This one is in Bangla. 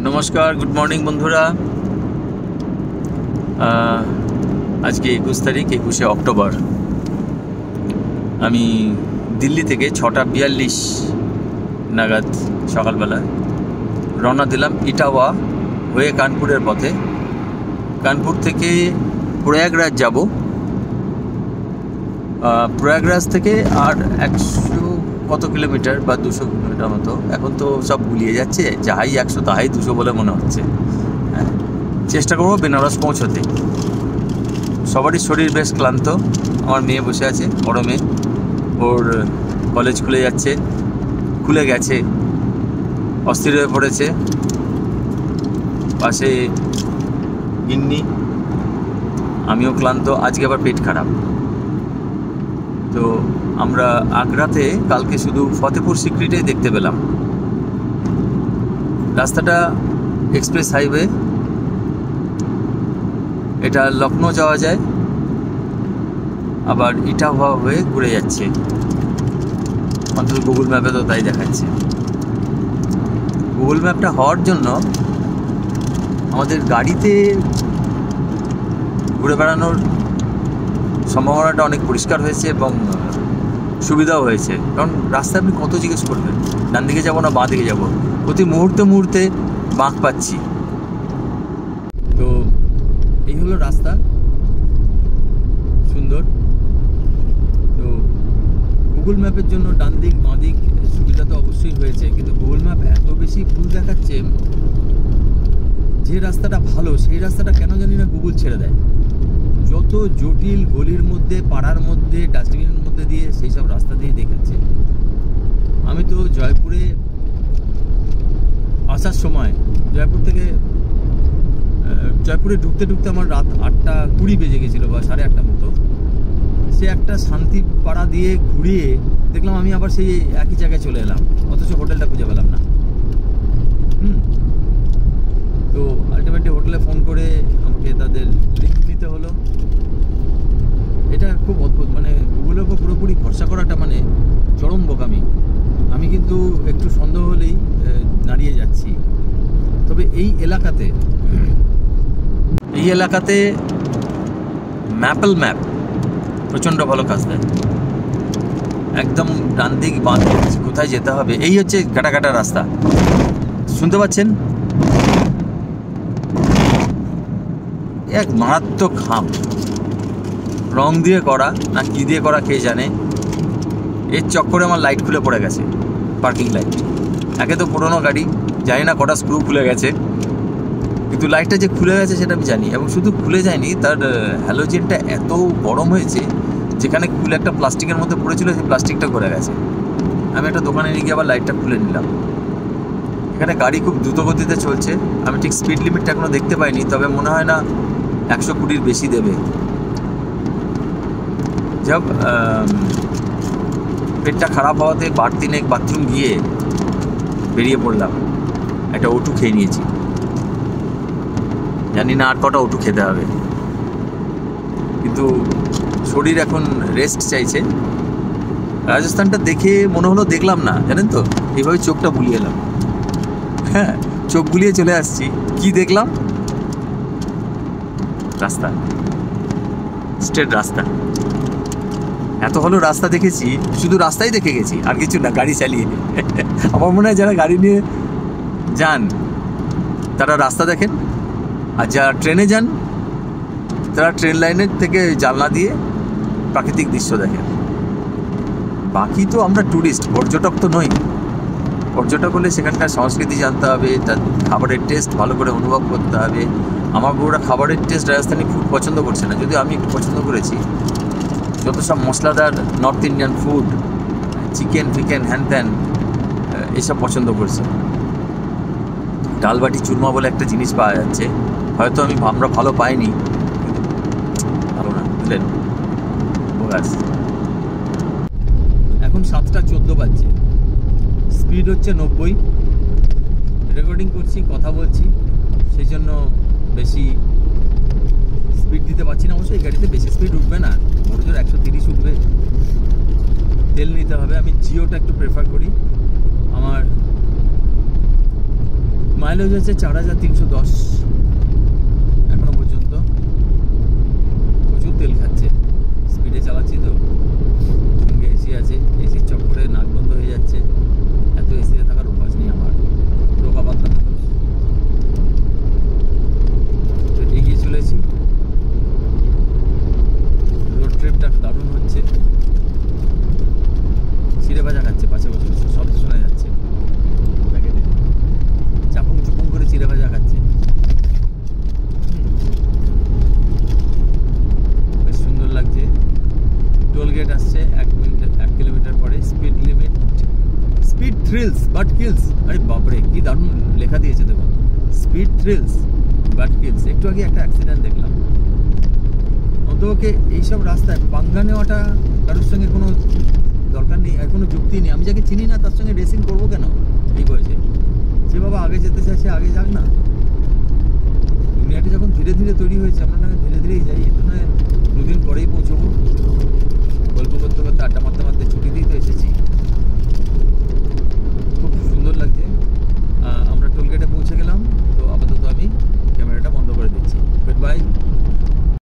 নমস্কার, গুড মর্নিং বন্ধুরা। আজকে 21 তারিখ, 21শে অক্টোবর। আমি দিল্লি থেকে 6:42 নাগাদ সকালবেলা রওনা দিলাম ইটাওয়া হয়ে কানপুরের পথে। কানপুর থেকে প্রয়াগরাজ যাব। প্রয়াগরাজ থেকে আর 100 কত কিলোমিটার বা 200 কিলোমিটার মতো, এখন তো সব গুলিয়ে যাচ্ছে, যাহাই 100 তাহাই 200 বলে মনে হচ্ছে। হ্যাঁ, চেষ্টা করবো বেনারস পৌঁছতে। সবারই শরীর বেশ ক্লান্ত। আমার মেয়ে বসে আছে, বড় মেয়ে, ওর কলেজ খুলে গেছে, অস্থির হয়ে পড়েছে। পাশে গিন্নি, আমিও ক্লান্ত, আজকে আবার পেট খারাপ। তো আমরা আগ্রাতে কালকে শুধু ফতেপুর সিক্রিটাই দেখতে পেলাম। রাস্তাটা এক্সপ্রেস হাইওয়ে, এটা লখনৌ যাওয়া যায়, আবার ইটাওয়া হয়ে ঘুরে যাচ্ছে। অন্তত গুগল ম্যাপে তো তাই দেখাচ্ছে। গুগল ম্যাপটা হওয়ার জন্য আমাদের গাড়িতে ঘুরে বেড়ানোর সম্ভাবনাটা অনেক পরিষ্কার হয়েছে এবং সুবিধাও হয়েছে। কারণ রাস্তা আপনি কত জিজ্ঞেস করবেন, ডান দিকে যাবো না বাঁ দিকে যাবো, প্রতি মুহূর্তে বাঁক পাচ্ছি। তো এই হলো রাস্তা, সুন্দর। তো গুগল ম্যাপের জন্য ডান দিক বাঁ দিক সুবিধা তো অবশ্যই হয়েছে, কিন্তু গুগল ম্যাপ এত বেশি ভুল দেখাচ্ছে। যে রাস্তাটা ভালো সেই রাস্তাটা কেন জানি না গুগল ছেড়ে দেয়। যত জটিল গলির মধ্যে, পাড়ার মধ্যে, ডাস্টবিনের মধ্যে দিয়ে সেই সব রাস্তা দিয়েই দেখাচ্ছে। আমি তো জয়পুরে আসার সময়, জয়পুরে ঢুকতে আমার রাত 8:20 বেজে গেছিলো বা 8:30 মতো। সে একটা শান্তি পাড়া দিয়ে ঘুরিয়ে দেখলাম আমি আবার সেই একই জায়গায় চলে এলাম, অথচ হোটেলটা খুঁজে পেলাম না। তো আলটিমেটলি হোটেলে ফোন করে আমাকে তাদের লিঙ্ক নিতে হলো। এটা খুব অদ্ভুত, মানে গুগলের উপর পুরোপুরি ভরসা করাটা মানে চরম বোকামি। আমি কিন্তু একটু সন্দেহ হলেই নাড়িয়ে যাচ্ছি। তবে এই এলাকাতে ম্যাপল ম্যাপ প্রচণ্ড ভালো কাজ দেয়। একদম ডান দিক বাঁ দিক কোথায় যেতে হবে, এই হচ্ছে কাটা রাস্তা। শুনতে পাচ্ছেন? এক মারাত্মক হাম, রং দিয়ে করা না কি দিয়ে করা কে জানে। এর চক্করে আমার লাইট খুলে পড়ে গেছে, পার্কিং লাইট। একে তো পুরোনো গাড়ি, জানি না কটা স্ক্রু খুলে গেছে, কিন্তু লাইটটা যে খুলে গেছে সেটা আমি জানি। এবং শুধু খুলে যায়নি, তার হ্যালোজেনটা এত গরম হয়েছে, যেখানে খুলে একটা প্লাস্টিকের মধ্যে পড়েছিল সেই প্লাস্টিকটা করে গেছে। আমি একটা দোকানে নিয়ে গিয়ে আবার লাইটটা খুলে নিলাম। এখানে গাড়ি খুব দ্রুত গতিতে চলছে। আমি ঠিক স্পিড লিমিটটা এখনও দেখতে পাইনি, তবে মনে হয় না 120 বেশি দেবে। যাব পেটটা খারাপ হওয়াতে বাথরুম গিয়ে বেরিয়ে পড়লাম। একটা ওটু খেয়ে নিয়েছি, জানি না আর কটা ওটু খেতে হবে, কিন্তু শরীর এখন রেস্ট চাইছে। রাজস্থানটা দেখে মনে হলো দেখলাম না, জানেন তো, এইভাবে চোখটা বুলিয়ে এলাম। হ্যাঁ, চোখ বুলিয়ে চলে আসছি। কি দেখলাম? রাস্তা, স্ট্রেট রাস্তা। এত ভালো রাস্তা দেখেছি, শুধু রাস্তাই দেখে গেছি, আর কিছু না, গাড়ি চালিয়ে। আমার মনে হয় যারা গাড়ি নিয়ে যান তারা রাস্তা দেখেন, আর যারা ট্রেনে যান তারা ট্রেন লাইনের থেকে জানলা দিয়ে প্রাকৃতিক দৃশ্য দেখেন। বাকি তো আমরা ট্যুরিস্ট, পর্যটক তো নই। পর্যটক হলে সেখানকার সংস্কৃতি জানতে হবে, তার খাবারের টেস্ট ভালো করে অনুভব করতে হবে। আমার বউরা খাবারের টেস্ট রাজস্থানি ফুড পছন্দ করছে না, যদিও আমি একটু পছন্দ করেছি। যত সব মশলাদার নর্থ ইন্ডিয়ান ফুড, চিকেন ফিকেন হ্যান ত্যান, এসব পছন্দ করছে। ডালবাটি চুরমা বলে একটা জিনিস পাওয়া যাচ্ছে, হয়তো আমরা ভালো পাইনি, ভালো না, বুঝলেন? এখন 7:14 বাজছে, স্পিড হচ্ছে 90। রেকর্ডিং করছি, কথা বলছি, সেই জন্য বেশি স্পিড দিতে পারছি না। অবশ্যই গাড়িতে বেশি স্পিড উঠবে না, বড় জোর 130 উঠবে। তেল নিতে হবে। আমি জিওটা একটু প্রেফার করি। আমার মাইলেজ হচ্ছে 4310 এখনো পর্যন্ত। প্রচুর তেল খাচ্ছে, স্পিডে চালাচ্ছি তো। সঙ্গে এসি আছে, এসির চক্করে নাক বন্ধ হয়ে যাচ্ছে। এত এসিতে থাকার অভ্যাস নেই আমার, রোগা পাতলা মানুষ। তো এগিয়ে চলেছি, রোড ট্রিপটা দারুণ হচ্ছে। ছিঁড়ে ভাজা খাচ্ছে, পাশে বসে বসে শব্দ শোনা যাচ্ছে, প্যাকেটে চাপুং চুপুং করে চিড়ে ভাজা খাচ্ছে। বেশ সুন্দর লাগছে। টোল গেট আসছে 1 কিলোমিটার পরে। Speed limit, speed thrills but kills. আরে বাপরে, কি দারুণ লেখা দিয়েছে দেখুন, স্পিড থ্রিলস বাট কিলস। একটু আগে একটা অ্যাক্সিডেন্ট দেখলাম। অন্তপক্ষে এইসব রাস্তায় পাঙ্গা নেওয়াটা কারোর সঙ্গে কোনো দরকার নেই, আর কোনো যুক্তি নেই। আমি যাকে চিনি না তার সঙ্গে রেসিং করবো কেন এই বয়সে? যে বাবা আগে যেতে চায় সে আগে যাক না। দুনিয়াটি যখন ধীরে ধীরে তৈরি হয়েছে, আমরা না ধীরে ধীরেই যাই, একটু না 2 দিন পরেই পৌঁছবো।